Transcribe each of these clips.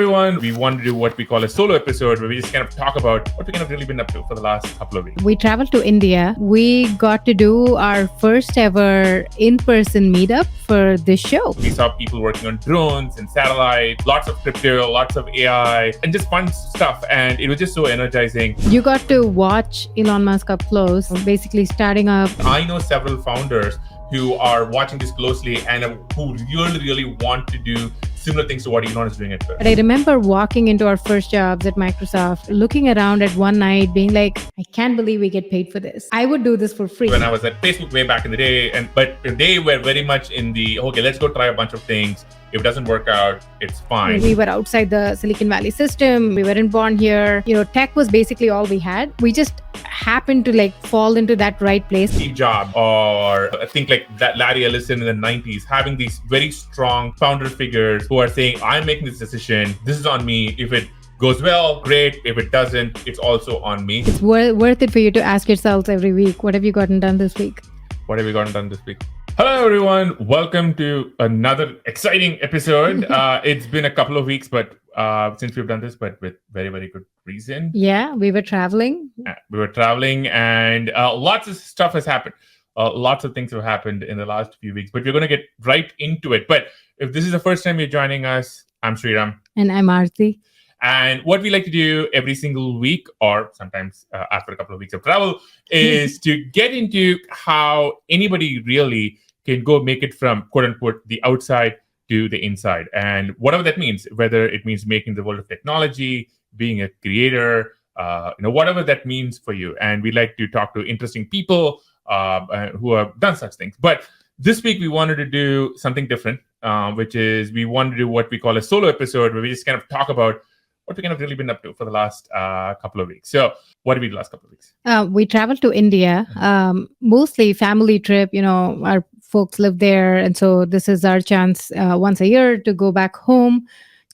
everyone. We want to do what we call a solo episode where we just kind of talk about what we kind of really been up to for the last couple of weeks. We traveled to India. We got to do our first ever in-person meetup for this show. We saw people working on drones and satellites, lots of crypto, lots of AI, and just fun stuff. And it was just so energizing. You got to watch Elon Musk up close, basically starting up. I know several founders who are watching this closely and who really want to do similar things to what Elon is doing at first. But I remember walking into our first jobs at Microsoft, looking around at one night, being like, I can't believe we get paid for this. I would do this for free. When I was at Facebook way back in the day, but they were very much in the, okay, let's go try a bunch of things. If it doesn't work out, it's fine. We were outside the Silicon Valley system. We weren't born here. Tech was basically all we had. We just happened to fall into that right place. Steve Jobs, or I think that Larry Ellison in the 90s, having these very strong founder figures who are saying, I'm making this decision. This is on me. If it goes well, great. If it doesn't, it's also on me. It's worth it for you to ask yourselves every week, what have you gotten done this week? What have we gotten done this week? Hello, everyone. Welcome to another exciting episode. It's been a couple of weeks, but since we've done this, but with very, very good reason. Yeah, we were traveling. And lots of stuff has happened. Lots of things have happened in the last few weeks, but we're going to get right into it. But if this is the first time you're joining us, I'm Sriram. And I'm Aarthi. And what we like to do every single week, or sometimes after a couple of weeks of travel, is to get into how anybody really can go make it from, quote unquote, the outside to the inside. And whatever that means, whether it means making the world of technology, being a creator, whatever that means for you. And we like to talk to interesting people who have done such things. But this week, we wanted to do something different, which is we wanted to do what we call a solo episode where we just kind of talk about what we kind of really been up to for the last couple of weeks. So what did we do the last couple of weeks? We traveled to India, mostly family trip. Our folks live there. And so this is our chance once a year to go back home.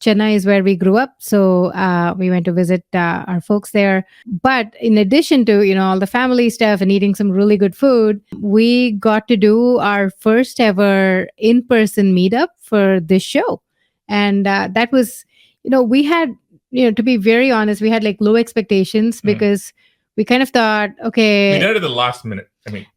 Chennai is where we grew up. So we went to visit our folks there. But in addition to, all the family stuff and eating some really good food, we got to do our first ever in-person meetup for this show. And that was, we had, to be very honest, we had low expectations because we kind of thought, okay. We did it at the last minute.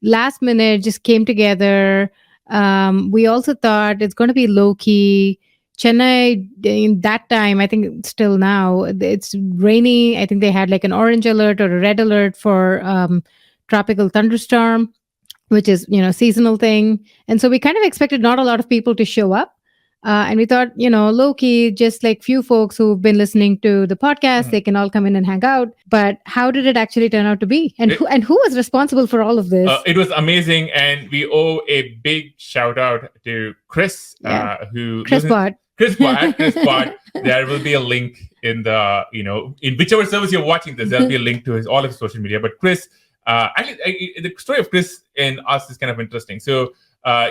Last minute just came together. We also thought it's going to be low key. Chennai, in that time, I think still now, it's rainy. I think they had an orange alert or a red alert for tropical thunderstorm, which is, seasonal thing. And so we kind of expected not a lot of people to show up. And we thought, low-key, just few folks who've been listening to the podcast, they can all come in and hang out. But how did it actually turn out to be? And who was responsible for all of this? It was amazing. And we owe a big shout out to Kris, who... Kris Bot. There will be a link in the, in whichever service you're watching this, there'll be a link to all of his social media. But Kris, the story of Kris and us is kind of interesting. So,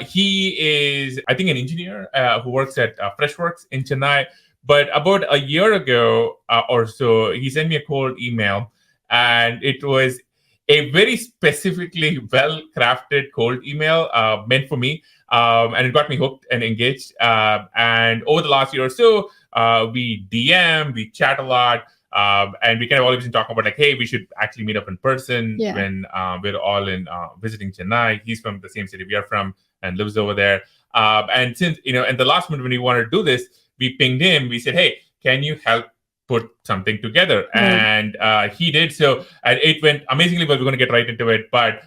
he is, I think, an engineer who works at Freshworks in Chennai. But about a year ago or so, he sent me a cold email, and it was a very specifically well-crafted cold email meant for me. And it got me hooked and engaged. And over the last year or so, we DM, we chat a lot. And we kind of always been talking about hey, we should actually meet up in person when we're all in visiting Chennai. He's from the same city we are from and lives over there. And since, and the last minute when we wanted to do this, we pinged him. We said, hey, can you help put something together? And he did. So and it went amazingly well. We're going to get right into it. But,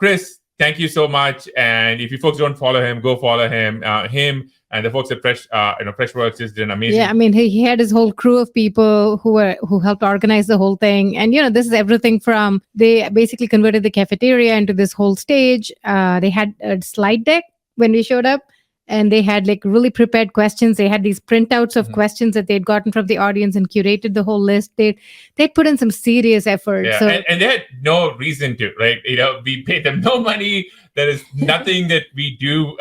Kris, thank you so much. And if you folks don't follow him, go follow him. Him and the folks at Freshworks just did an amazing. Yeah, I mean, he had his whole crew of people who helped organize the whole thing. And this is everything from they basically converted the cafeteria into this whole stage. They had a slide deck when we showed up, and they had really prepared questions. They had these printouts of questions that they'd gotten from the audience and curated the whole list. They put in some serious effort. Yeah, so, and they had no reason to, right? We paid them no money. There is nothing that we do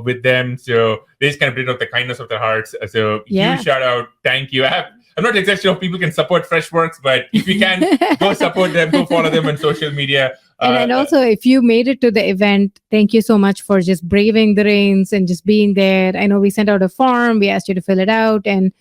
with them. So they just kind of bring out the kindness of their hearts. So huge shout out. Thank you. I'm not exactly sure if people can support Freshworks, but if you can, go support them, go follow them on social media. And also, if you made it to the event, thank you so much for just braving the rains and just being there. I know we sent out a form, we asked you to fill it out, and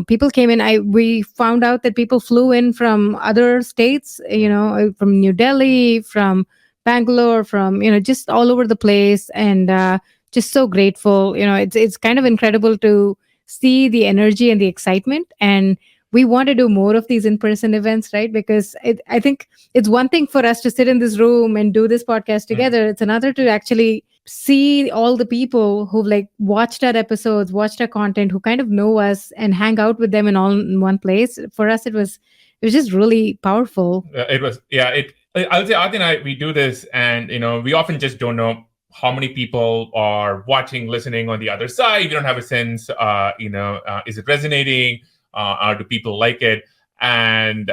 people came in. We found out that people flew in from other states, from New Delhi, from Bangalore, from just all over the place, and just so grateful. It's kind of incredible to see the energy and the excitement, and we want to do more of these in-person events, right? Because I think it's one thing for us to sit in this room and do this podcast together. It's another to actually see all the people who've watched our episodes, watched our content, who kind of know us, and hang out with them in one place. For us, it was just really powerful. It was, yeah. I'll say, Aarthi and I, we do this, and we often just don't know how many people are watching, listening on the other side. You don't have a sense, is it resonating? Or do people like it? And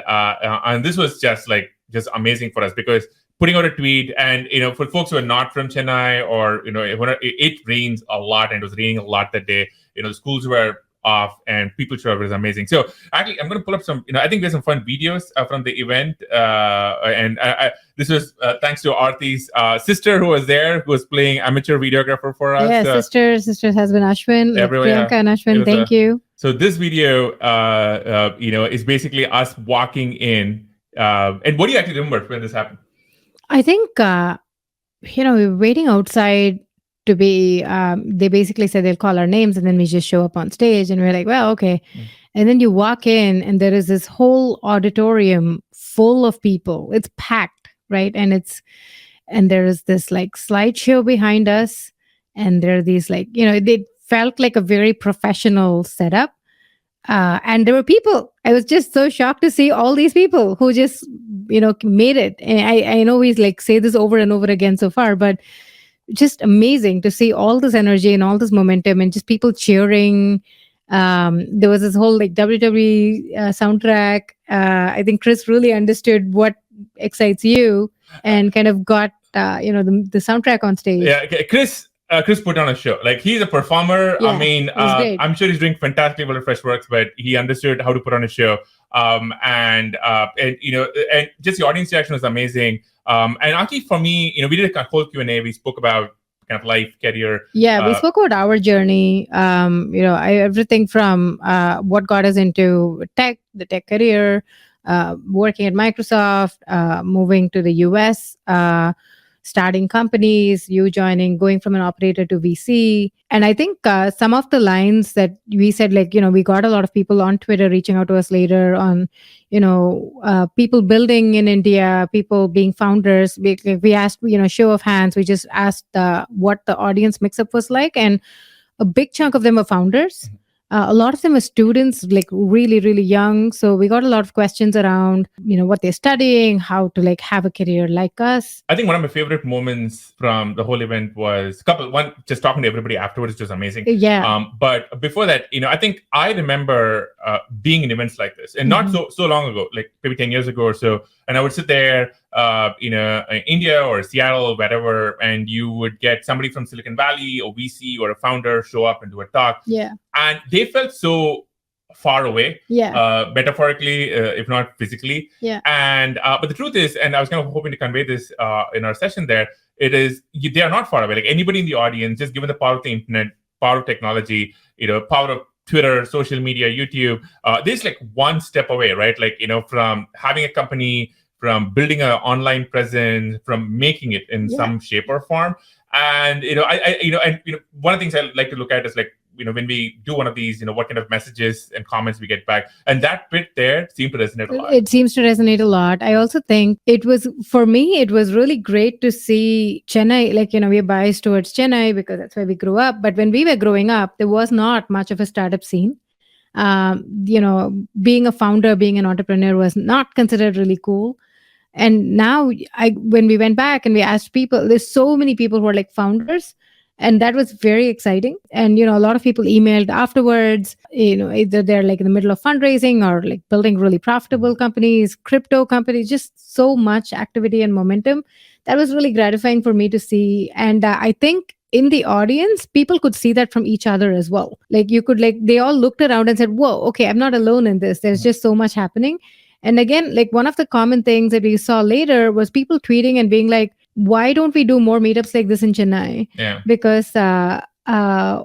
this was just amazing for us, because putting out a tweet, and for folks who are not from Chennai, or it rains a lot, and it was raining a lot that day. The schools were off, and people showed up. It was amazing. So actually, I'm going to pull up some. I think there's some fun videos from the event, and this was thanks to Aarthi's sister, who was there, who was playing amateur videographer for us. Yeah, sister's husband Ashwin, Priyanka and Ashwin. Thank you. So this video, is basically us walking in. And what do you actually remember when this happened? I think, we were waiting outside to be, they basically said they'll call our names, and then we just show up on stage, and we're like, well, okay. And then you walk in, and there is this whole auditorium full of people. It's packed, right? And there is this slideshow behind us, and there are these they felt like a very professional setup. And there were people. I was just so shocked to see all these people who just, made it. And I know we say this over and over again so far, but just amazing to see all this energy and all this momentum, and just people cheering. There was this whole WWE soundtrack. I think Kris really understood what excites you, and kind of got the soundtrack on stage. Yeah, Kris put on a show. He's a performer. Yeah, I mean, I'm sure he's doing fantastically well at Freshworks, but he understood how to put on a show. And just the audience reaction was amazing. And Aarthi, for me, we did a whole Q&A. We spoke about kind of life, career. Yeah, we spoke about our journey. Everything from what got us into the tech career, working at Microsoft, moving to the US, starting companies, you joining, going from an operator to VC. And I think some of the lines that we said, we got a lot of people on Twitter reaching out to us later on, people building in India, people being founders. We asked, show of hands. We just asked what the audience mix-up was like. And a big chunk of them were founders. A lot of them are students, really, really young. So we got a lot of questions around, what they're studying, how to have a career like us. I think one of my favorite moments from the whole event was one, just talking to everybody afterwards, which was amazing. Yeah. But before that, I think I remember being in events like this, and not so long ago, maybe 10 years ago or so. And I would sit there, in India or Seattle or wherever, and you would get somebody from Silicon Valley or VC or a founder show up and do a talk. Yeah. And they felt so far away, metaphorically, if not physically. Yeah. And but the truth is, and I was kind of hoping to convey this in our session there, they are not far away. Anybody in the audience, just given the power of the internet, power of technology, power of Twitter, social media, YouTube, this one step away, right? From having a company, from building an online presence, from making it in some shape or form. And one of the things I like to look at is when we do one of these, what kind of messages and comments we get back. And that bit there seemed to resonate a lot. It seems to resonate a lot. I also think for me, it was really great to see Chennai, we're biased towards Chennai because that's where we grew up. But when we were growing up, there was not much of a startup scene. Being a founder, being an entrepreneur was not considered really cool. And now when we went back and we asked people, there's so many people who are founders. And that was very exciting. And, a lot of people emailed afterwards, either they're in the middle of fundraising or building really profitable companies, crypto companies, just so much activity and momentum. That was really gratifying for me to see. And I think in the audience, people could see that from each other as well. They all looked around and said, whoa, okay, I'm not alone in this. There's just so much happening. And again, like one of the common things that we saw later was people tweeting and being like, why don't we do more meetups like this in Chennai? Yeah. Because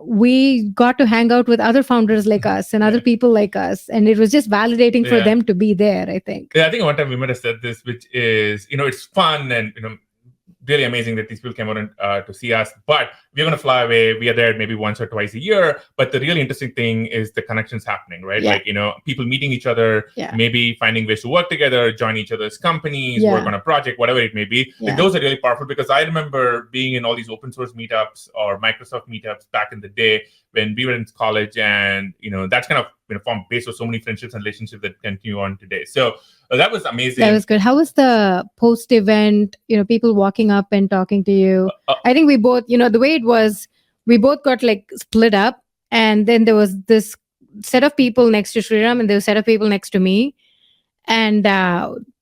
we got to hang out with other founders like us and other people like us. And it was just validating for them to be there, I think. Yeah, I think one time we might have said this, which is, it's fun and, really amazing that these people came out and, to see us. But we're going to fly away. We are there maybe once or twice a year. But the really interesting thing is the connections happening, right? Like, people meeting each other, maybe finding ways to work together, join each other's companies, work on a project, whatever it may be. Like, those are really powerful, because I remember being in all these open source meetups or Microsoft meetups back in the day when we were in college, and that's kind of formed base of so many friendships and relationships that continue on today. So that was amazing. That was good. How was the post event? People walking up and talking to you. I think we both, the way it was, we both got like split up, and then there was this set of people next to Sriram, and there was a set of people next to me, and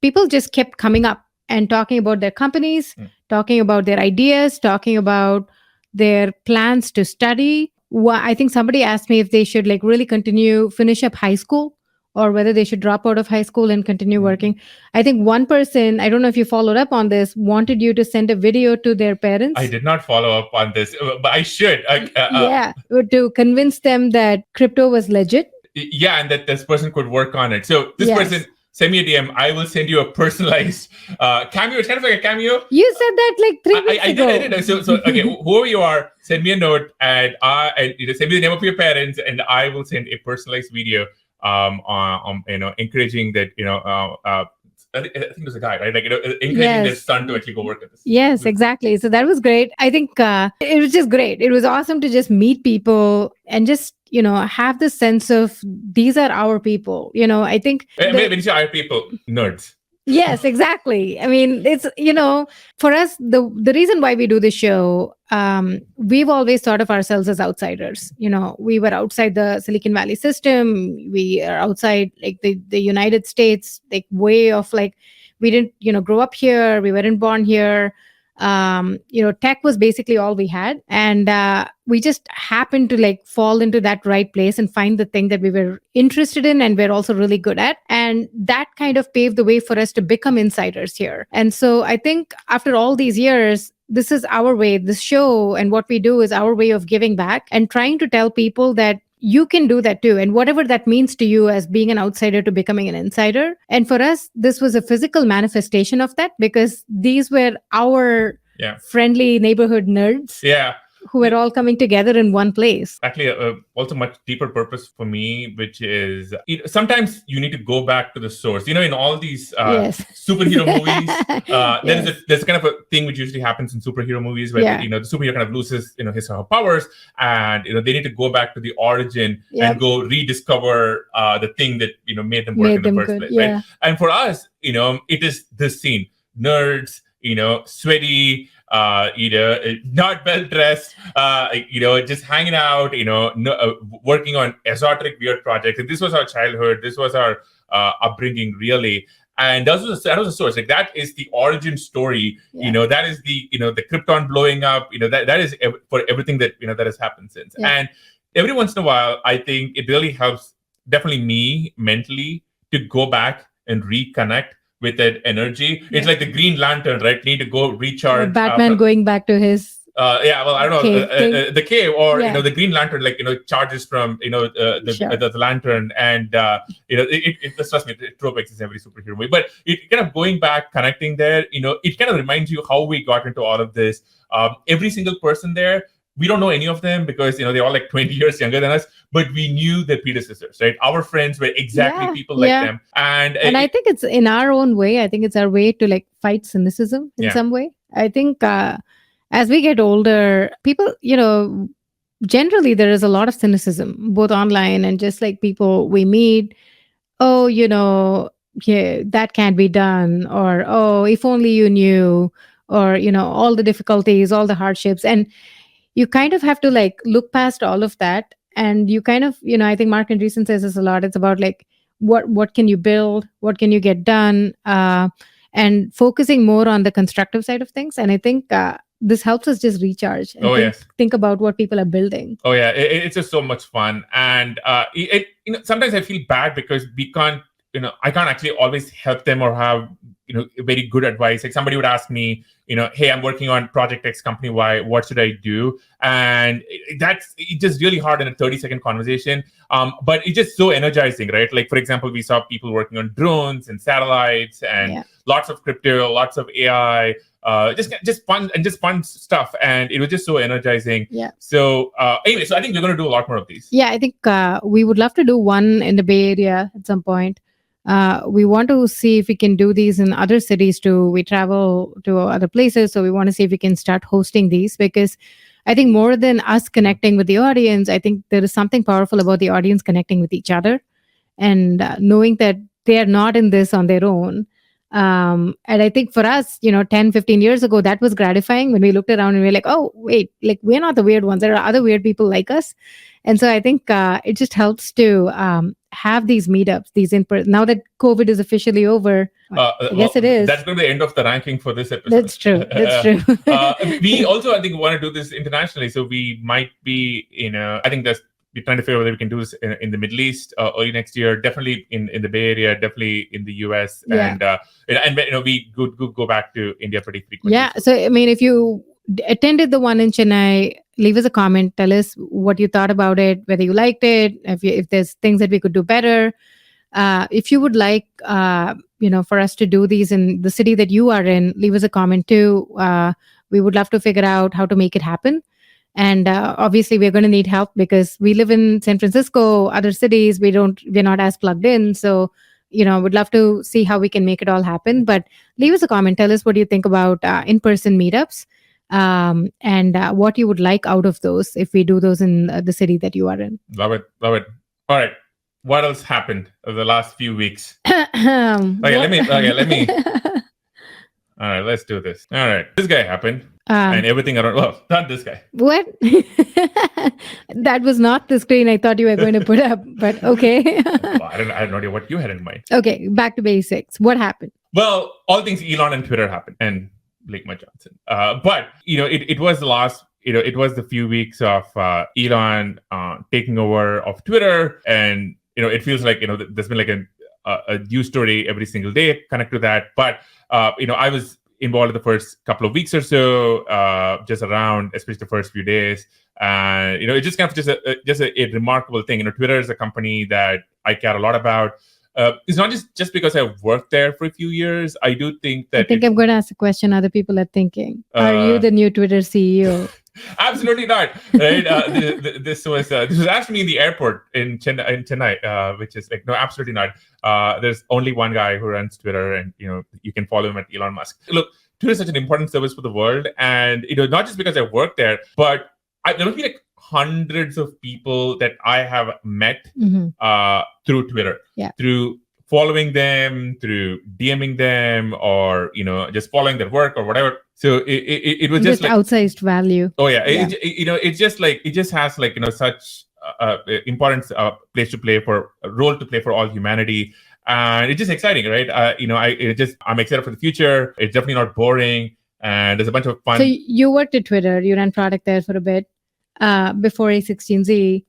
people just kept coming up and talking about their companies, talking about their ideas, talking about their plans to study. I think somebody asked me if they should like really finish up high school, or whether they should drop out of high school and continue working. I think one person, I don't know if you followed up on this, wanted you to send a video to their parents. I did not follow up on this, but I should. To convince them that crypto was legit. Yeah, and that this person could work on it. So this person, send me a DM. I will send you a personalized cameo. It's kind of like a cameo. You said that like 3 weeks ago. I did. So okay, whoever you are, send me a note, and send me the name of your parents, and I will send a personalized video. Encouraging that I think there's a guy, right? Like encouraging their son to actually go work at this. Yes, exactly. So that was great. I think it was just great. It was awesome to just meet people and just have the sense of these are our people. I think when you say our people, nerds. Yes, exactly. I mean, it's, for us, the reason why we do this show, we've always thought of ourselves as outsiders. We were outside the Silicon Valley system. We are outside like the United States, like way of like, we didn't, grow up here. We weren't born here. Tech was basically all we had. And we just happened to like fall into that right place and find the thing that we were interested in and we're also really good at. And that kind of paved the way for us to become insiders here. And so I think after all these years, this is our way. This show and what we do is our way of giving back and trying to tell people that you can do that too. And whatever that means to you as being an outsider to becoming an insider. And for us, this was a physical manifestation of that, because these were our friendly neighborhood nerds. Yeah. Who are all coming together in one place. Actually, also much deeper purpose for me, which is sometimes you need to go back to the source. In all these superhero movies, there's kind of a thing which usually happens in superhero movies where the superhero kind of loses his or her powers, and they need to go back to the origin and go rediscover the thing that made them work in the first place. Right? And for us, it is this scene: nerds, sweaty. Not well dressed, just hanging out, working on esoteric, weird projects. And this was our childhood. This was our upbringing, really. And that was a source. Like that is the origin story. That is the the Krypton blowing up. That is for everything that that has happened since. And every once in a while, I think it really helps, definitely me mentally, to go back and reconnect with that energy. It's like the Green Lantern, right? Need to go recharge. Batman going back to his I don't know, the cave, or the Green Lantern, like charges from the lantern, and trust me, it trope exists in every superhero movie. But it kind of going back, connecting there, it kind of reminds you how we got into all of this. Every single person there, we don't know any of them because they're all like 20 years younger than us, but we knew their predecessors, right? Our friends were exactly people like them, and I think it's in our own way. I think it's our way to like fight cynicism in some way. I think as we get older, people, generally there is a lot of cynicism, both online and just like people we meet. Oh, that can't be done, or oh, if only you knew, or all the difficulties, all the hardships, and you kind of have to like look past all of that, and you kind of, I think Mark Andreessen says this a lot. It's about like what can you build, what can you get done, and focusing more on the constructive side of things. And I think this helps us just recharge and think about what people are building. It's just so much fun, and sometimes I feel bad because we can't I can't actually always help them or have very good advice. Like somebody would ask me, hey, I'm working on Project X company Y, what should I do? And that's just really hard in a 30-second conversation. But it's just so energizing, right? Like, for example, we saw people working on drones and satellites and lots of crypto, lots of AI, just fun stuff. And it was just so energizing. Yeah. So anyway, so I think we're going to do a lot more of these. Yeah, I think we would love to do one in the Bay Area at some point. We want to see if we can do these in other cities too. We travel to other places, so we want to see if we can start hosting these, because I think more than us connecting with the audience, I think there is something powerful about the audience connecting with each other and knowing that they are not in this on their own. And I think for us, 10, 15 years ago, that was gratifying when we looked around and we were like, oh, wait, like we're not the weird ones. There are other weird people like us. And so I think it just helps to have these meetups, these in-person. Now that COVID is officially over, I guess it is. That's going to be the end of the ranking for this episode. That's true. That's true. We also, I think, want to do this internationally. So we might be, I think we're trying to figure out whether we can do this in the Middle East early next year, definitely in the Bay Area, definitely in the US. Yeah. And we could go back to India pretty frequently. Yeah. So, I mean, if you attended the one in Chennai, leave us a comment. Tell us what you thought about it, whether you liked it, if there's things that we could do better. If you would like, for us to do these in the city that you are in, leave us a comment too. We would love to figure out how to make it happen. And obviously, we're going to need help because we live in San Francisco, other cities. We're not as plugged in. So, would love to see how we can make it all happen. But leave us a comment. Tell us what you think about in-person meetups. And what you would like out of those if we do those in the city that you are in. Love it. All right. What else happened over the last few weeks? Let me. All right, let's do this. All right, this guy happened, and everything around. Well, not this guy. What? That was not the screen I thought you were going to put up, but okay. Well, I don't know what you had in mind. Okay, back to basics. What happened? Well, all things Elon and Twitter happened, and Blake Johnson. But it was the last. It was the few weeks of Elon taking over of Twitter, and it feels like there's been like a news story every single day connect to that. But I was involved in the first couple of weeks or so, just around, especially the first few days. And it's just kind of just a remarkable thing. Twitter is a company that I care a lot about. It's not just because I've worked there for a few years. I do think that. I'm going to ask a question other people are thinking. Are you the new Twitter CEO? Absolutely not. Right? This was actually in the airport in Chennai, which is like, no, absolutely not. There's only one guy who runs Twitter, and you can follow him at Elon Musk. Look, Twitter is such an important service for the world, and not just because I work there, but there must be like hundreds of people that I have met through Twitter, through following them, through DMing them, or just following their work or whatever. So it was just like outsized value. Oh yeah, it's just like it just has like such important place to play for a role to play for all humanity, and it's just exciting, right? I'm excited for the future. It's definitely not boring, and there's a bunch of fun. So you worked at Twitter. You ran product there for a bit before A16Z.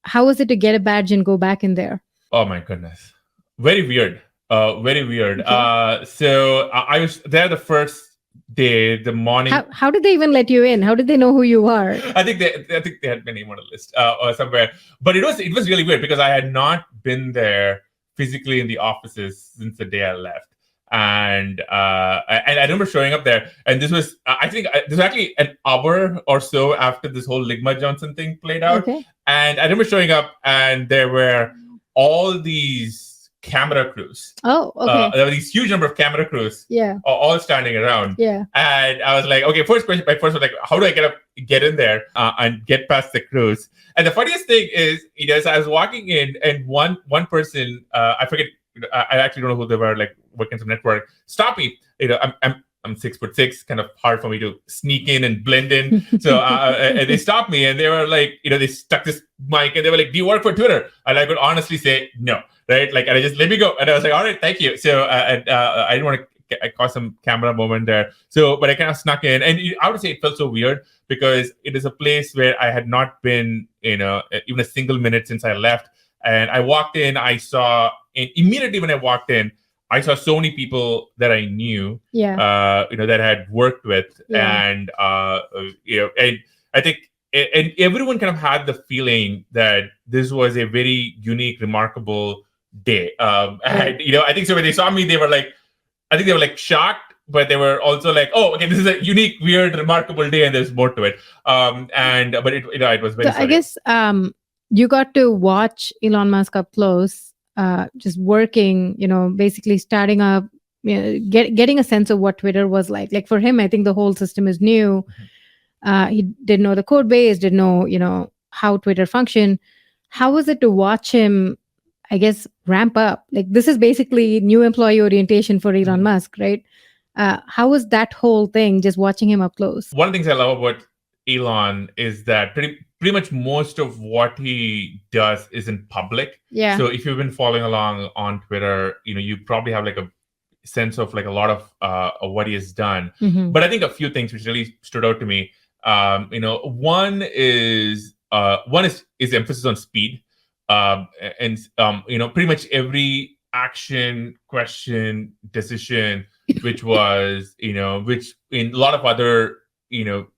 How was it to get a badge and go back in there? Oh my goodness, very weird. Very weird. Okay. So I was there the first day, the morning. How did they even let you in? How did they know who you are? I think they had my name on a list or somewhere. But it was really weird because I had not been there physically in the offices since the day I left. And I remember showing up there, and this was this was actually an hour or so after this whole Ligma Johnson thing played out. Okay. And I remember showing up, and there were all these camera crews. Oh, okay. There were these huge number of camera crews. Yeah. All standing around. Yeah. And I was like, okay, first question. My first was like, how do I get in there and get past the crews? And the funniest thing is, so I was walking in, and one person, I forget, I actually don't know who they were, like working some network, stopped me. I'm 6'6", kind of hard for me to sneak in and blend in. So and they stopped me, and they were like, they stuck this mic, and they were like, "Do you work for Twitter?" And I could honestly say no, right? Like, and I just let me go, and I was like, "All right, thank you." So I didn't want to cause some camera moment there. So, but I kind of snuck in, and I would say it felt so weird because it is a place where I had not been, even a single minute since I left. And I walked in, I saw And immediately when I walked in, I saw so many people that I knew, that I had worked with, and and I think, and everyone kind of had the feeling that this was a very unique, remarkable day. And I think so when they saw me, I think they were like shocked, but they were also like, "Oh, okay, this is a unique, weird, remarkable day, and there's more to it." But it was very. So I guess you got to watch Elon Musk up close, just working. Basically starting up, getting a sense of what Twitter was like. Like for him, I think the whole system is new. He didn't know the code base, didn't know how Twitter functioned. How was it to watch him, I guess, ramp up? Like this is basically new employee orientation for Elon Musk, right? How was that whole thing, just watching him up close? One of the things I love about Elon is that pretty much most of what he does is in public. Yeah. So if you've been following along on Twitter, you probably have like a sense of like a lot of what he has done. Mm-hmm. But I think a few things which really stood out to me. One is emphasis on speed, and pretty much every action, question, decision, which was which in a lot of other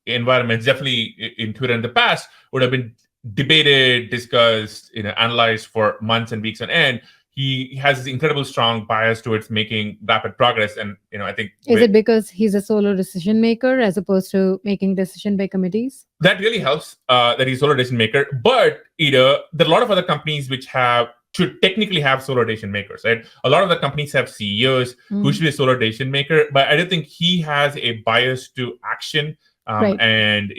environments, definitely in Twitter in the past, would have been debated, discussed, analyzed for months and weeks on end. He has this incredible strong bias towards making rapid progress, and I think is it because he's a solo decision maker as opposed to making decision by committees? That really helps that he's a solo decision maker. But there are a lot of other companies which should technically have solo decision makers, right? A lot of the companies have CEOs who should be a solo decision maker, but I don't think he has a bias to action. Right. And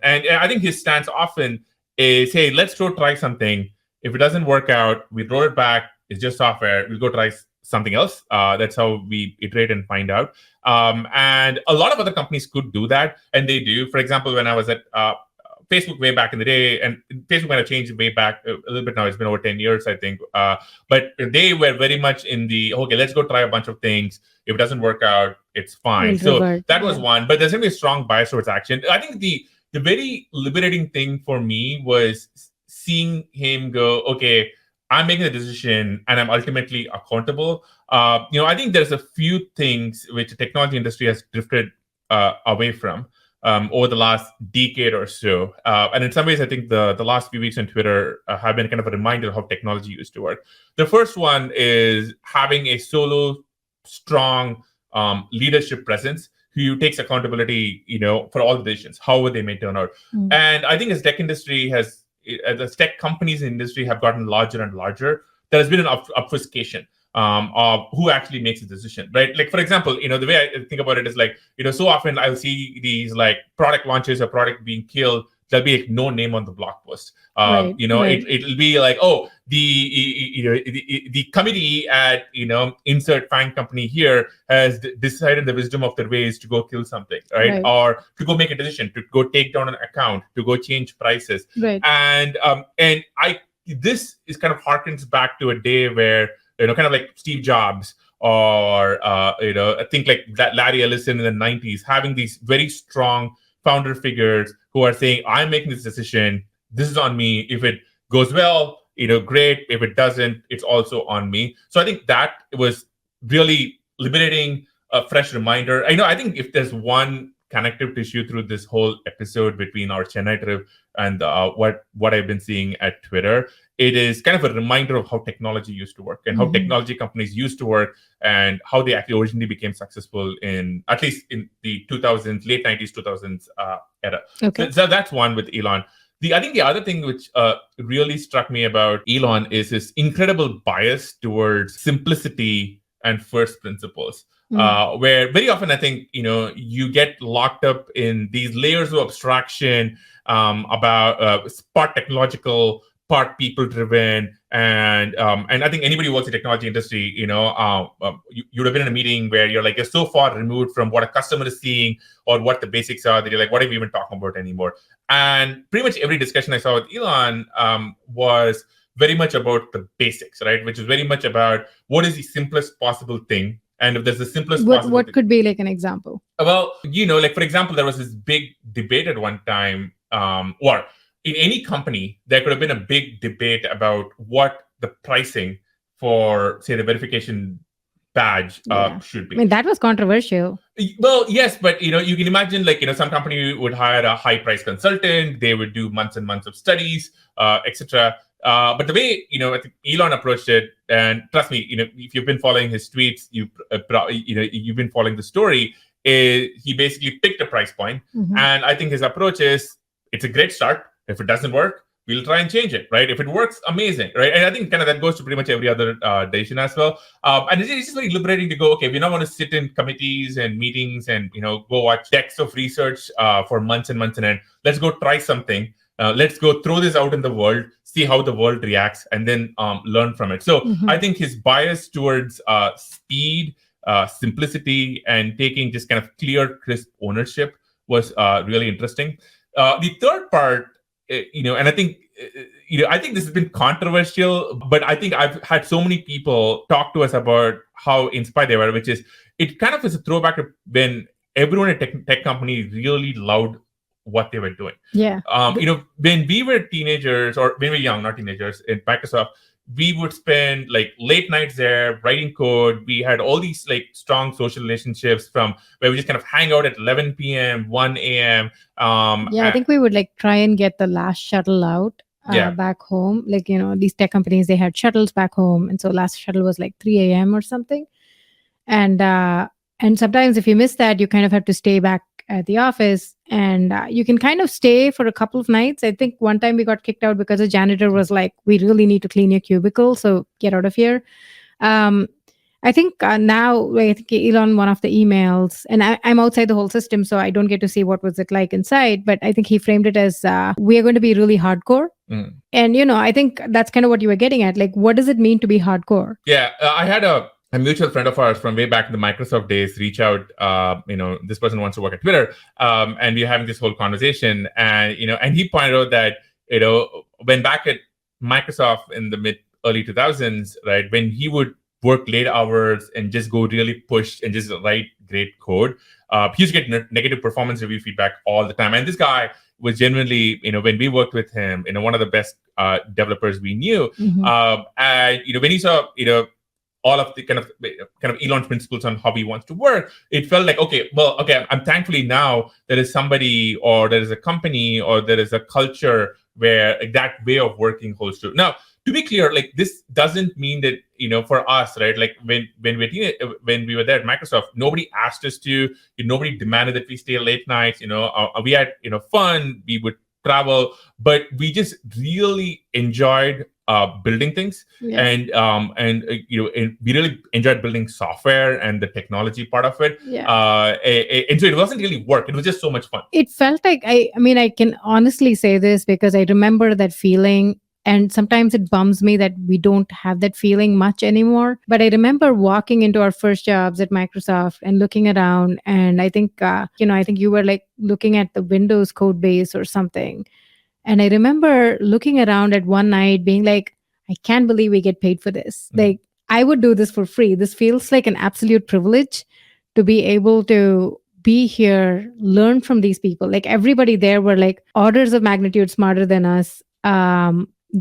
I think his stance often is, hey, let's go try something. If it doesn't work out, we roll it back. It's just software. We'll go try something else. That's how we iterate and find out. And a lot of other companies could do that, and they do. For example, when I was at Facebook way back in the day, and Facebook might have changed way back a little bit now. It's been over 10 years, I think. But they were very much in the, okay, let's go try a bunch of things. If it doesn't work out, it's fine. So that was one. But there's going to be a strong bias towards action. I think the very liberating thing for me was seeing him go, okay, I'm making the decision and I'm ultimately accountable. I think there's a few things which the technology industry has drifted away from over the last decade or so. And in some ways, I think the last few weeks on Twitter have been kind of a reminder of how technology used to work. The first one is having a solo, strong leadership presence who takes accountability, for all the decisions, however they may turn out. And I think as tech companies in the industry have gotten larger and larger, there has been an obfuscation of who actually makes a decision, right? Like, for example, the way I think about it is like, so often I'll see these like product launches or product being killed. There'll be like no name on the blog post. Right. It'll be like, oh, the committee at insert fine company here has decided the wisdom of their ways to go kill something, right? Or to go make a decision, to go take down an account, to go change prices, right? And this is kind of harkens back to a day where kind of like Steve Jobs or I think like that Larry Ellison in the 90s, having these very strong founder figures who are saying, I'm making this decision. This is on me. If it goes well, great. If it doesn't, it's also on me. So I think that was really liberating, a fresh reminder. I think if there's one connective tissue through this whole episode between our Chennai trip and what I've been seeing at Twitter, it is kind of a reminder of how technology used to work and how technology companies used to work and how they actually originally became successful at least in the 2000s, late 90s, 2000s era. Okay. So that's one with Elon. I think the other thing which really struck me about Elon is his incredible bias towards simplicity and first principles. Where very often I think you get locked up in these layers of abstraction about part technological, part people driven, and I think anybody who works in the technology industry, you'd have been in a meeting where you're so far removed from what a customer is seeing or what the basics are that you're like, what are we even talking about anymore? And pretty much every discussion I saw with Elon was very much about the basics, right? Which is very much about what is the simplest possible thing. And if there's the simplest possible what could be like an example? Well, like for example, there was this big debate at one time, or in any company, there could have been a big debate about what the pricing for, say, the verification badge should be. I mean, that was controversial. Well, yes, but you can imagine, like, some company would hire a high price consultant. They would do months and months of studies, etc. But the way I think Elon approached it, and trust me, if you've been following his tweets, you've been following the story. He basically picked a price point, and I think his approach is, it's a great start. If it doesn't work, we'll try and change it, right? If it works, amazing, right? And I think kind of that goes to pretty much every other decision as well. And it's just very liberating to go, okay, we don't want to sit in committees and meetings and go watch decks of research for months and months and end. Let's go try something. Let's go throw this out in the world, see how the world reacts, and then learn from it. So I think his bias towards speed, simplicity, and taking just kind of clear, crisp ownership was really interesting. The third part, and I think, I think this has been controversial, but I think I've had so many people talk to us about how inspired they were, which is, it kind of is a throwback to when everyone at tech company really loved what they were doing. Yeah. When we were teenagers, or when we were young, not teenagers, in Microsoft, we would spend like late nights there writing code. We had all these like strong social relationships from where we just kind of hang out at 11 p.m., 1 a.m. I think we would like try and get the last shuttle out back home. Like, these tech companies, they had shuttles back home. And so last shuttle was like 3 a.m. or something. And sometimes if you miss that, you kind of have to stay back at the office, and you can kind of stay for a couple of nights. I think one time we got kicked out because a janitor was like, we really need to clean your cubicle, so get out of here. I think now, I think Elon, one of the emails, and I'm outside the whole system, so I don't get to see what was it like inside, but I think he framed it as, we are going to be really hardcore. And, I think that's kind of what you were getting at. Like, what does it mean to be hardcore? Yeah, I had a mutual friend of ours from way back in the Microsoft days reach out. This person wants to work at Twitter, and we're having this whole conversation. And and he pointed out that when back at Microsoft in the early 2000s, right, when he would work late hours and just go really push and just write great code, he used to get negative performance review feedback all the time. And this guy was genuinely, when we worked with him, one of the best developers we knew. And when he saw, all of the kind of Elon's principles on how he wants to work, it felt like, okay, I'm thankfully now there is somebody, or there is a company, or there is a culture where that way of working holds true. Now, to be clear, like, this doesn't mean that, for us, right, like when we were there at Microsoft, nobody asked us to, nobody demanded that we stay late nights, we had, fun, we would travel, but we just really enjoyed building things, and we really enjoyed building software and the technology part of it. And so it wasn't really work; it was just so much fun. It felt like I can honestly say this because I remember that feeling, and sometimes it bums me that we don't have that feeling much anymore. But I remember walking into our first jobs at Microsoft and looking around, and I think I think you were like looking at the Windows code base or something. And I remember looking around at one night being like, I can't believe we get paid for this. Like, I would do this for free. This feels like an absolute privilege to be able to be here, learn from these people. Like, everybody there were like orders of magnitude smarter than us,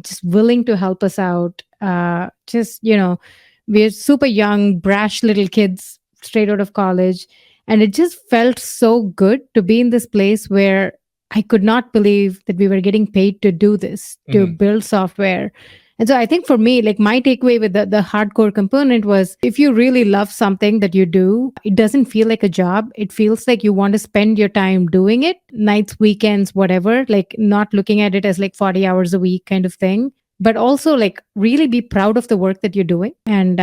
just willing to help us out. We're super young, brash little kids straight out of college. And it just felt so good to be in this place where I could not believe that we were getting paid to do this, to build software. And so I think for me, like, my takeaway with the hardcore component was, if you really love something that you do, it doesn't feel like a job. It feels like you want to spend your time doing it, nights, weekends, whatever, like not looking at it as like 40 hours a week kind of thing. But also like really be proud of the work that you're doing, and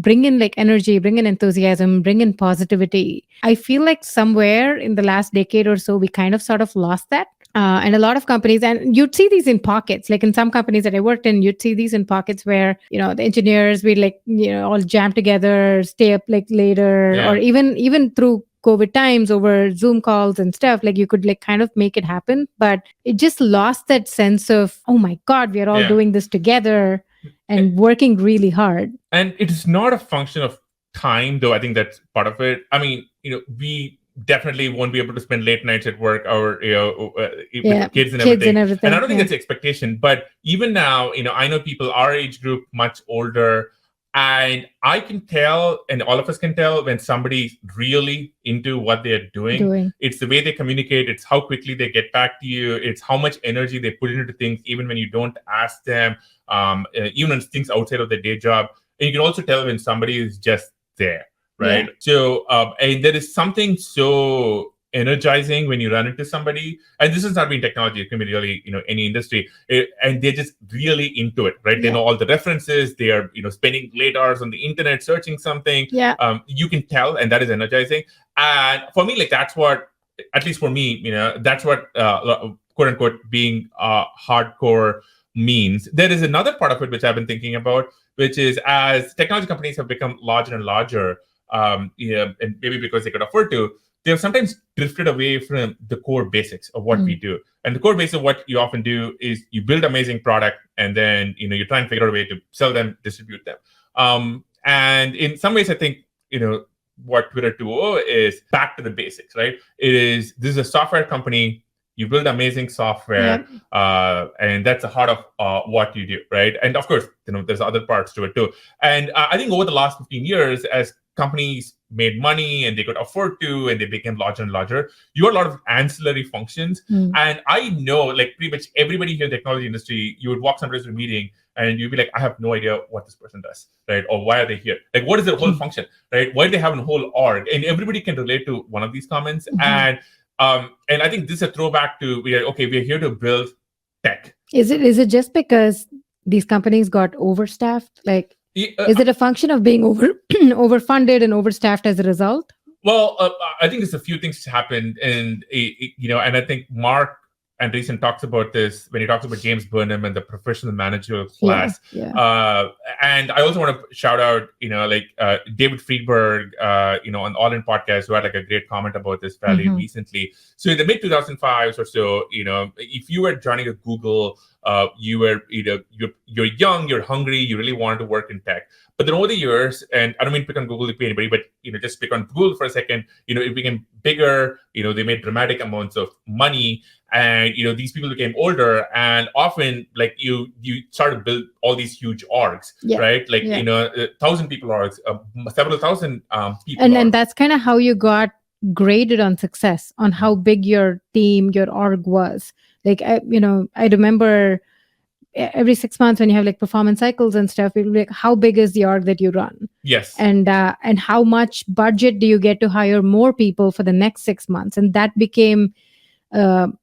bring in like energy, bring in enthusiasm, bring in positivity. I feel like somewhere in the last decade or so, we kind of sort of lost that. And a lot of companies, and you'd see these in pockets, like in some companies that I worked in, you'd see these in pockets where, the engineers, we like, all jam together, stay up like later, or even through COVID times over Zoom calls and stuff, like you could like kind of make it happen, but it just lost that sense of, oh my God, we are all doing this together and working really hard. And it's not a function of time, though. I think that's part of it. I mean, we definitely won't be able to spend late nights at work or with kids and kids everything. and everything. And I don't think that's the expectation. But even now, I know people our age group, much older, and I can tell, and all of us can tell, when somebody's really into what they're doing. It's the way they communicate. It's how quickly they get back to you. It's how much energy they put into things, even when you don't ask them, even on things outside of their day job. And you can also tell when somebody is just there, right? Yeah. So, and there is something so energizing when you run into somebody, and this is not being technology, it can be really any industry, and they're just really into it, right? They know all the references, they are spending late hours on the internet searching something. You can tell, and that is energizing. And for me, like, that's what, at least for me, that's what quote unquote being hardcore means. There is another part of it which I've been thinking about, which is, as technology companies have become larger and larger, and maybe because they could afford to, they have sometimes drifted away from the core basics of what we do. And the core basics of what you often do is you build amazing product, and then you try and figure out a way to sell them, distribute them. And in some ways, I think what Twitter 2.0 is back to the basics, right? This is a software company. You build amazing software, and that's the heart of what you do, right? And of course, there's other parts to it too. And I think over the last 15 years, as companies made money and they could afford to, and they became larger and larger, you got a lot of ancillary functions. And I know, like, pretty much everybody here in the technology industry, you would walk somebody to a meeting and you'd be like, I have no idea what this person does, right? Or why are they here? Like, what is their whole function, right? Why do they have a whole org? And everybody can relate to one of these comments. And I think this is a throwback to, we're here to build tech. Is it just because these companies got overstaffed? Like, is it a function of being overfunded and overstaffed as a result? Well, I think there's a few things happened, and and I think Mark Andreessen talks about this when he talks about James Burnham and the professional managerial class. And I also want to shout out, David Friedberg, on All In podcast, who had like a great comment about this fairly recently. So in the mid 2005s or so, if you were joining a Google, you were you're young, you're hungry, you really wanted to work in tech. But then over the years, and I don't mean pick on Google to pay anybody, but just pick on Google for a second, it became bigger, they made dramatic amounts of money, and these people became older, and often like you start to build all these huge orgs, right? Like 1,000 people orgs, several thousand people. And that's kind of how you got graded on success, on how big your team, your org was. Like I remember every 6 months when you have like performance cycles and stuff, it'll be like, how big is the org that you run? Yes. And how much budget do you get to hire more people for the next 6 months? And that became an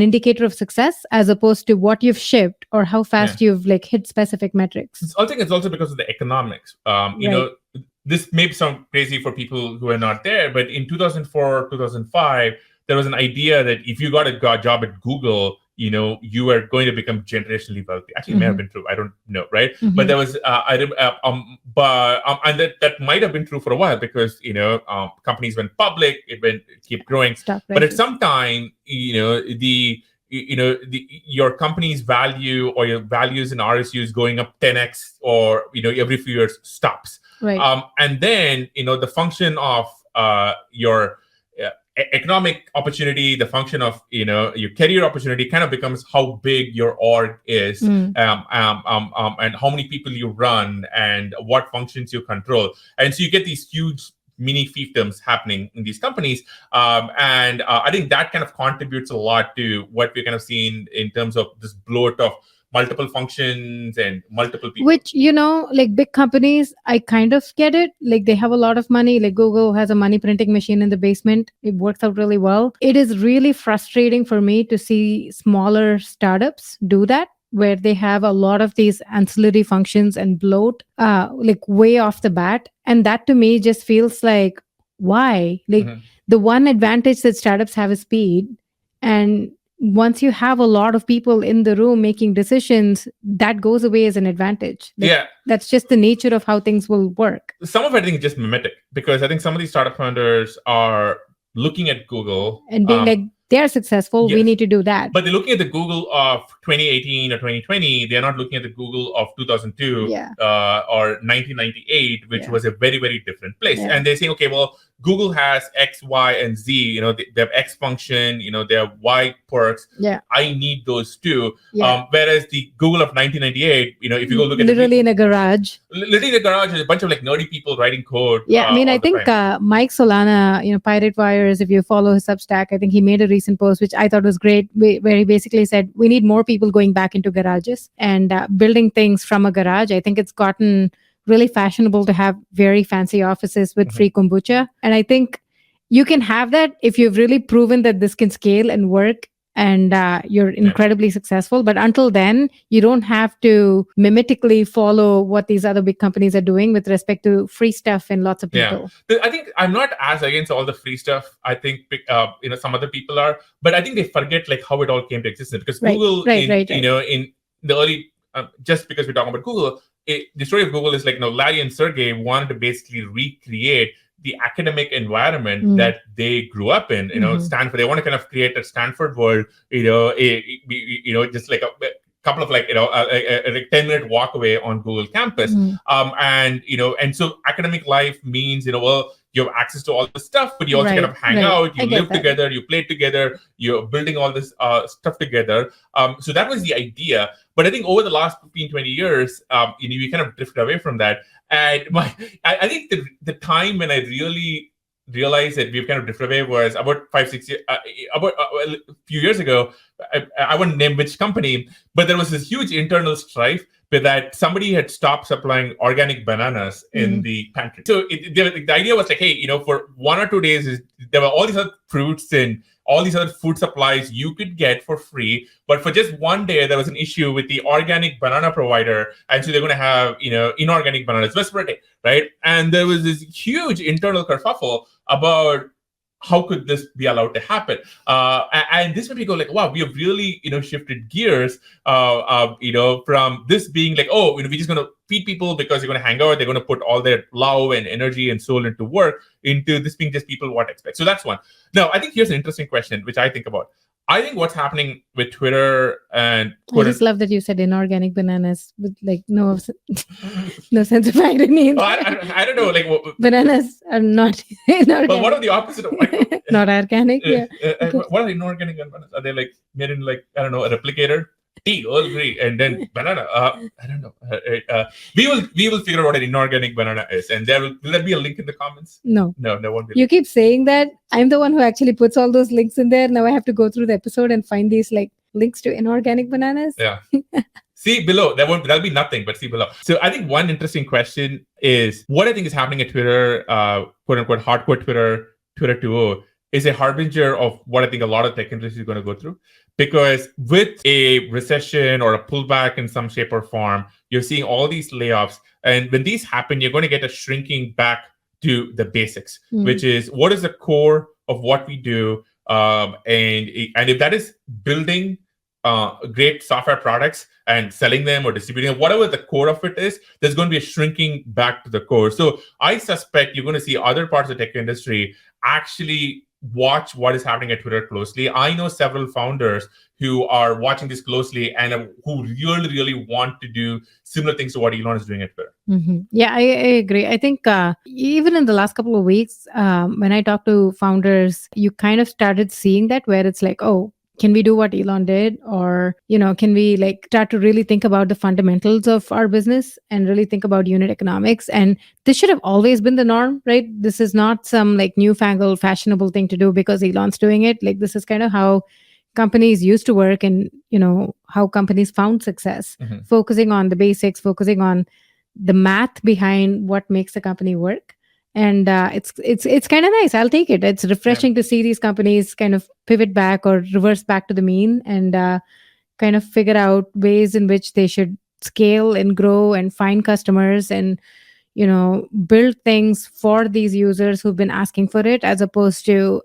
indicator of success, as opposed to what you've shipped or how fast you've like hit specific metrics. I think it's also because of the economics. This may sound crazy for people who are not there, but in 2004, 2005, there was an idea that if you got a job at Google, you are going to become generationally wealthy. Actually, it may have been true. I don't know, right? But there was, and that might have been true for a while because companies went public, it kept growing. But at some time, your company's value or your values in RSUs going up 10x or every few years stops. Right. And then the function of your economic opportunity, the function of your career opportunity kind of becomes how big your org is, and how many people you run and what functions you control. And so you get these huge mini fiefdoms happening in these companies. And I think that kind of contributes a lot to what we're kind of seeing in terms of this bloat of multiple functions and multiple people. Which, like big companies, I kind of get it. Like they have a lot of money. Like Google has a money printing machine in the basement. It works out really well. It is really frustrating for me to see smaller startups do that, where they have a lot of these ancillary functions and bloat, like way off the bat. And that to me just feels like, why? Like the one advantage that startups have is speed. And once you have a lot of people in the room making decisions, that goes away as an advantage. That's just the nature of how things will work. Some of it, I think, is just mimetic, because I think some of these startup founders are looking at Google and being like, they're successful, we need to do that. But they're looking at the Google of 2018 or 2020. They're not looking at the Google of 2002 or 1998, which was a very, very different place. And they're saying, okay, well, Google has X, Y, and Z. They have X function. They have Y perks. Yeah. I need those too. Yeah. Whereas the Google of 1998, if you go look at literally in a garage. Literally in the garage, there's a bunch of like nerdy people writing code. Yeah, I mean, I think Mike Solana, Pirate Wires, if you follow his Substack, I think he made a recent post, which I thought was great, where he basically said, we need more people going back into garages and building things from a garage. I think it's gotten really fashionable to have very fancy offices with free kombucha. And I think you can have that if you've really proven that this can scale and work and you're incredibly successful. But until then, you don't have to mimetically follow what these other big companies are doing with respect to free stuff and lots of people. Yeah. I think I'm not as against all the free stuff. I think some other people are, but I think they forget like how it all came to existence. Because Google, in the early, just because we're talking about Google, the story of Google is like, Larry and Sergey wanted to basically recreate the academic environment that they grew up in, Stanford. They want to kind of create a Stanford world, just like a couple of like, a 10-minute walk away on Google campus. And so academic life means, well, you have access to all this stuff, but you also kind of hang out, you live together, you play together, you're building all this stuff together. So that was the idea. But I think over the last 15, 20 years, we kind of drifted away from that. And I think the time when I really realized that we've kind of drifted away was about 5-6 years, about a few years ago. I won't name which company, but there was this huge internal strife that somebody had stopped supplying organic bananas in the pantry. So the idea was like, hey, for 1 or 2 days, there were all these other fruits and all these other food supplies you could get for free. But for just one day, there was an issue with the organic banana provider. And so they're going to have, inorganic bananas just for a day, right? And there was this huge internal kerfuffle about how could this be allowed to happen? And this made me go like, wow, we have really, shifted gears, from this being like, oh, we're just going to feed people because they're going to hang out. They're going to put all their love and energy and soul into work, into this being just people what expect. So that's one. Now, I think here's an interesting question, which I think about. I think what's happening with Twitter and I just love that you said inorganic bananas with like no sense of irony. I don't know, like bananas are not inorganic. But what are the opposite of not organic? Yeah. What are inorganic bananas? Are they like made in like I don't know a replicator? Tea, Earl Grey, and then banana. I don't know. We will figure out what an inorganic banana is, and will there be a link in the comments? No, there won't be. You keep saying that. I'm the one who actually puts all those links in there. Now I have to go through the episode and find these like links to inorganic bananas. Yeah. See below. There'll be nothing, but see below. So I think one interesting question is what I think is happening at Twitter, quote unquote hardcore Twitter 2.0, is a harbinger of what I think a lot of tech industry is going to go through. Because with a recession or a pullback in some shape or form, you're seeing all these layoffs. And when these happen, you're going to get a shrinking back to the basics, which is what is the core of what we do. And if that is building great software products and selling them or distributing them, whatever the core of it is, there's going to be a shrinking back to the core. So I suspect you're going to see other parts of the tech industry actually watch what is happening at Twitter closely. I know several founders who are watching this closely and who really, really want to do similar things to what Elon is doing at Twitter. Yeah, I agree. I think even in the last couple of weeks, when I talk to founders, you kind of started seeing that where it's like, oh, can we do what Elon did? Or, can we like start to really think about the fundamentals of our business and really think about unit economics? And this should have always been the norm, right? This is not some like newfangled fashionable thing to do because Elon's doing it. Like this is kind of how companies used to work and, how companies found success, focusing on the basics, focusing on the math behind what makes a company work. And it's kind of nice. I'll take it. It's refreshing to see these companies kind of pivot back or reverse back to the mean and kind of figure out ways in which they should scale and grow and find customers and, build things for these users who've been asking for it, as opposed to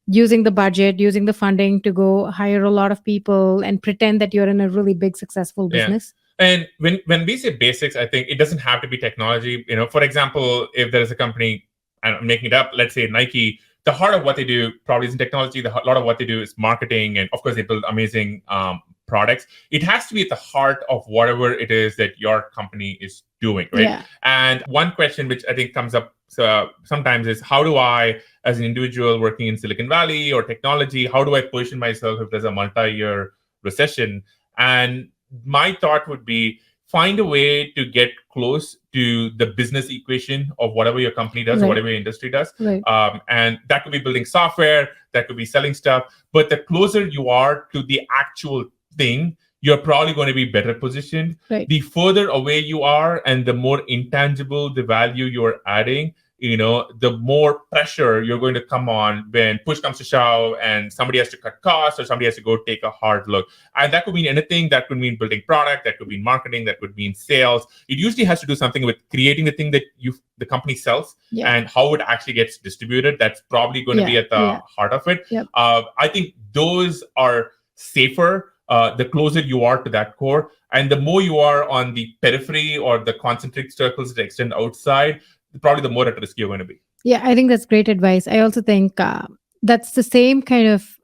using the budget, using the funding to go hire a lot of people and pretend that you're in a really big, successful business. And when we say basics, I think it doesn't have to be technology. For example, if there is a company, I'm making it up, let's say Nike, the heart of what they do probably isn't technology. A lot of what they do is marketing. And of course, they build amazing products. It has to be at the heart of whatever it is that your company is doing, right? Yeah. And one question which I think comes up sometimes is, how do I, as an individual working in Silicon Valley or technology, how do I position myself if there's a multi-year recession? And my thought would be, find a way to get close to the business equation of whatever your company does or Right. whatever your industry does. Right. And that could be building software, that could be selling stuff. But the closer you are to the actual thing, you're probably going to be better positioned. Right. The further away you are and the more intangible the value you're adding, the more pressure you're going to come on when push comes to shove and somebody has to cut costs or somebody has to go take a hard look. And that could mean anything. That could mean building product, that could mean marketing, that could mean sales. It usually has to do something with creating the thing that the company sells and how it actually gets distributed. That's probably going to be at the heart of it. Yep. I think those are safer the closer you are to that core. And the more you are on the periphery or the concentric circles that extend outside, probably the more at risk you're going to be. Yeah, I think that's great advice. I also think that's the same kind of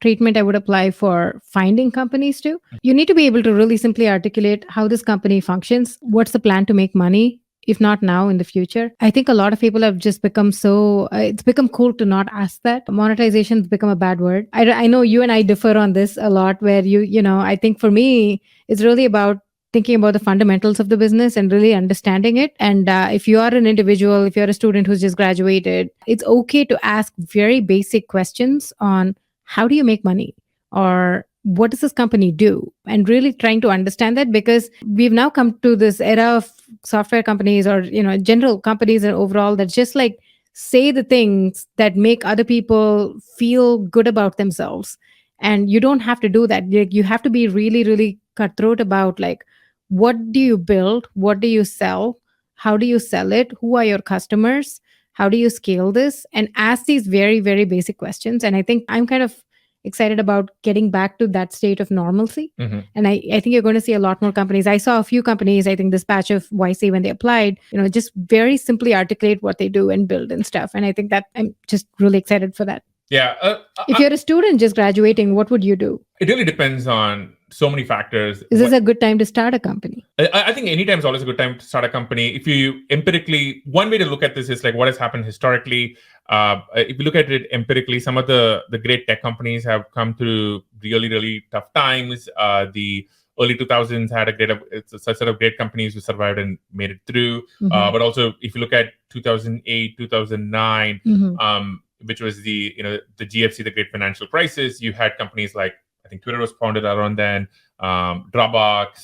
treatment I would apply for finding companies too. You need to be able to really simply articulate how this company functions, what's the plan to make money, if not now, in the future. I think a lot of people have just become it's become cool to not ask that. Monetization's become a bad word. I know you and I differ on this a lot, where I think for me, it's really about thinking about the fundamentals of the business and really understanding it. And if you are an individual, if you're a student who's just graduated, it's okay to ask very basic questions on how do you make money, or what does this company do, and really trying to understand that, because we've now come to this era of software companies or general companies and overall that just like say the things that make other people feel good about themselves. And you don't have to do that. You have to be really, really cutthroat about like, what do you build? What do you sell? How do you sell it? Who are your customers? How do you scale this? And ask these very, very basic questions. And I think I'm kind of excited about getting back to that state of normalcy. Mm-hmm. And I think you're going to see a lot more companies. I saw a few companies, I think this batch of YC, when they applied, just very simply articulate what they do and build and stuff. And I think that I'm just really excited for that. Yeah. If you're a student just graduating, what would you do? It really depends on so many factors. Is this a good time to start a company? I think any time is always a good time to start a company. If you empirically, one way to look at this is like what has happened historically. If you look at it empirically, some of the great tech companies have come through really, really tough times. The early 2000s had a set of great companies who survived and made it through. Mm-hmm. But also, if you look at 2008, 2009, Mm-hmm. Which was the GFC, the Great Financial Crisis, you had companies like, I think Twitter was founded around then, Dropbox,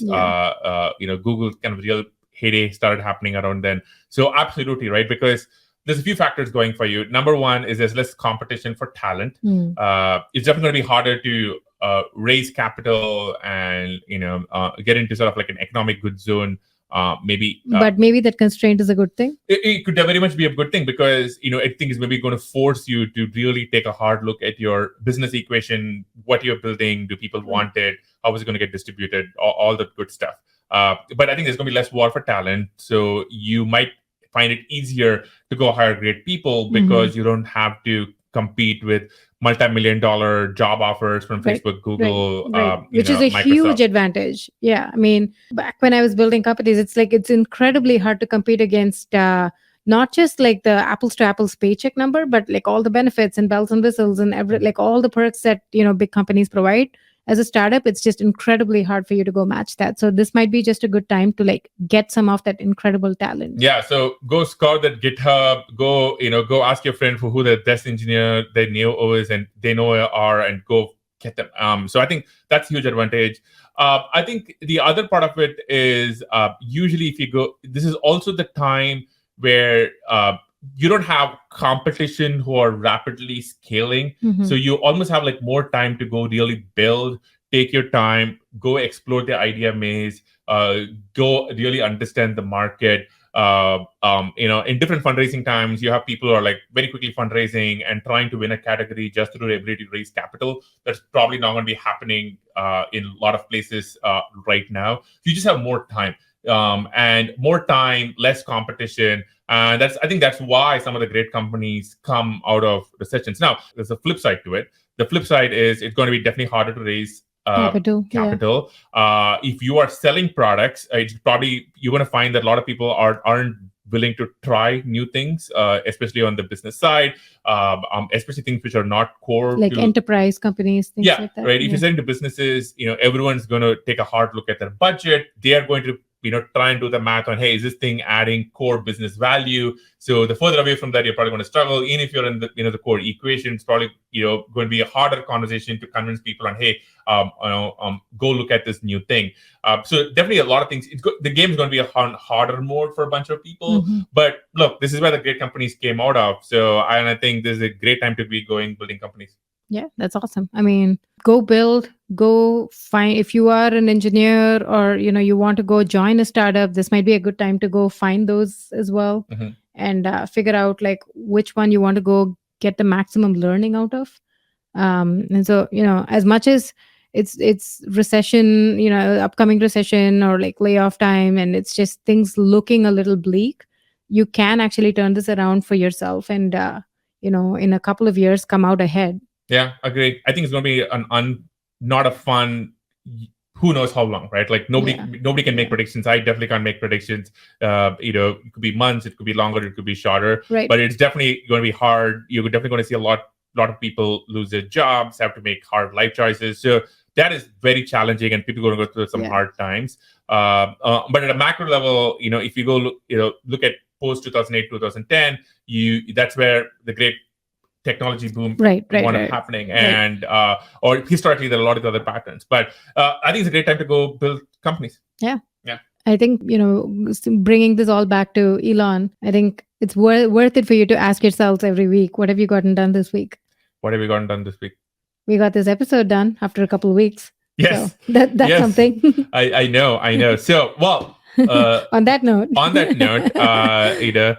Google kind of real heyday started happening around then. So absolutely, right? Because there's a few factors going for you. Number one is there's less competition for talent. It's definitely going to be harder to raise capital and get into sort of like an economic good zone. But maybe that constraint is a good thing. It could very much be a good thing, because I think it's maybe going to force you to really take a hard look at your business equation. What you're building, do people want it? How is it going to get distributed? All the good stuff. But I think there's going to be less war for talent, so you might find it easier to go hire great people because you don't have to compete with multi-million-dollar job offers from Facebook, Google, which is a Microsoft. Huge advantage. Yeah, I mean, back when I was building companies, it's incredibly hard to compete against not just like the apples to apples paycheck number, but like all the benefits and bells and whistles and like all the perks that big companies provide. As a startup, it's just incredibly hard for you to go match that. So this might be just a good time to like get some of that incredible talent. Yeah. So go scout that GitHub. Go ask your friend for who the best engineer they know is and they know are, and go get them. So I think that's a huge advantage. I think the other part of it is usually if you go, this is also the time where you don't have competition who are rapidly scaling. So you almost have like more time to go really build, take your time, go explore the idea maze, go really understand the market. In different fundraising times, you have people who are like very quickly fundraising and trying to win a category just through their ability to raise capital. That's probably not going to be happening in a lot of places right now. You just have more time. And more time, less competition. And I think that's why some of the great companies come out of recessions. Now, there's a flip side to it. The flip side is it's going to be definitely harder to raise capital. If you are selling products, it's probably you're going to find that a lot of people aren't willing to try new things, especially on the business side, especially things which are not core like to enterprise companies, things like that. right. If you're selling to businesses, everyone's going to take a hard look at their budget. They are going to try and do the math on, hey, is this thing adding core business value? So the further away from that, you're probably going to struggle. Even if you're in the the core equation, it's probably going to be a harder conversation to convince people on, hey, go look at this new thing. So definitely a lot of things. The game is going to be a harder mode for a bunch of people. Mm-hmm. But look, this is where the great companies came out of. So I think this is a great time to be building companies. Yeah, that's awesome. I mean, go find, if you are an engineer or, you want to go join a startup, this might be a good time to go find those as well, and figure out like which one you want to go get the maximum learning out of. And so, as much as it's recession, upcoming recession or like layoff time, and it's just things looking a little bleak, you can actually turn this around for yourself and, in a couple of years, come out ahead. Yeah, agreed. I think it's going to be not a fun, who knows how long, right? Like nobody can make predictions. I definitely can't make predictions. It could be months, it could be longer, it could be shorter. Right. But it's definitely going to be hard. You're definitely going to see a lot of people lose their jobs, have to make hard life choices. So that is very challenging, and people are going to go through some hard times. But at a macro level, if you go look at post 2008, 2010, that's where the great technology boom wound up happening, and or historically there are a lot of other patterns, but I think it's a great time to go build companies. Yeah I think bringing this all back to Elon, I think it's worth it for you to ask yourselves every week, what have you gotten done this week? What have you gotten done this week? We got this episode done after a couple of weeks. Yes, so that's something. I know. So on that note,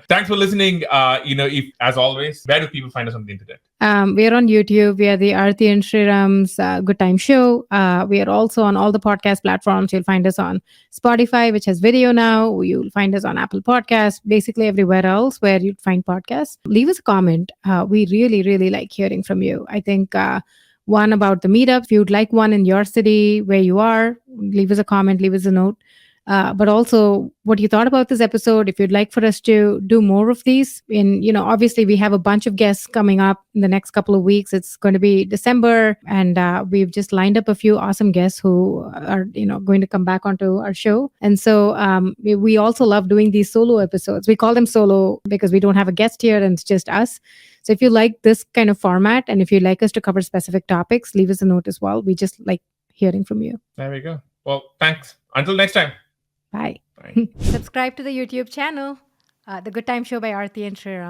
thanks for listening. If, as always, where do people find us on the internet? We are on YouTube. We are the Aarthi and Sriram's Good Time Show. We are also on all the podcast platforms. You'll find us on Spotify, which has video now. You'll find us on Apple Podcasts, basically everywhere else where you'd find podcasts. Leave us a comment. We really, really like hearing from you. I think one about the meetup. If you'd like one in your city where you are, leave us a comment, leave us a note. But also what you thought about this episode, if you'd like for us to do more of these. Obviously we have a bunch of guests coming up in the next couple of weeks. It's going to be December, and we've just lined up a few awesome guests who are, going to come back onto our show. And so we also love doing these solo episodes. We call them solo because we don't have a guest here and it's just us. So if you like this kind of format, and if you'd like us to cover specific topics, leave us a note as well. We just like hearing from you. There we go. Well, thanks. Until next time. Bye. Subscribe to the YouTube channel, The Good Time Show by Aarthi and Sriram.